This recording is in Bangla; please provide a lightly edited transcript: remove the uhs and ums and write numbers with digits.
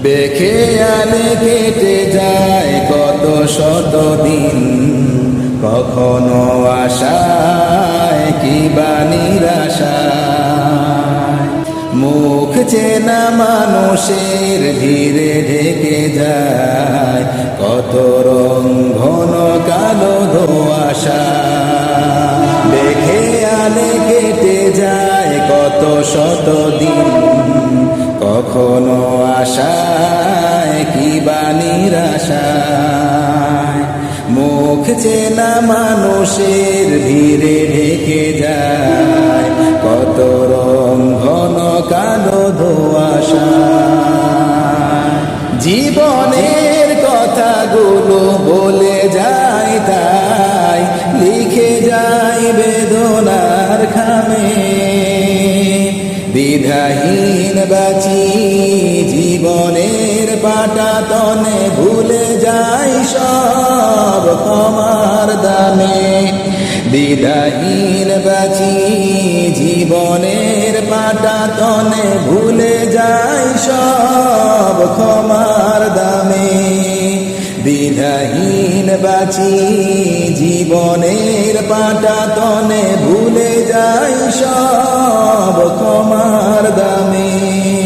বেখেয়ালে কেটে যায় কত শত দিন, কখনো আশায় কিবা নিরাশায়। মুখ চেনা মানুষের ধীরে ঢেকে যায় কত রং ঘন কালো ধোঁয়াশা। বেখেয়ালে কেটে যায় কত শত দিন, কখনো আশায় কিবা নিরাশায়। মুখ চেনা মানুষের ধীরে ঢেকে যায় কত রং ঘন কালো ধোঁয়াশা। জীবনের কথাগুলো বলে যায় তাই লিখে যায় বেদনার খামে। দ্বিধাহীন বাঁচি জীবনের পাটাতনে, ভুলে যাই সব ক্ষমার দামে। দ্বিধাহীন বাঁচি জীবনের পাটাতনে, ভুলে যাই সব ক্ষমার দামে। দ্বিধাহীন বাঁচি জীবনের পাটাতনে, ভুলে যাই সব ক্ষমার দামে।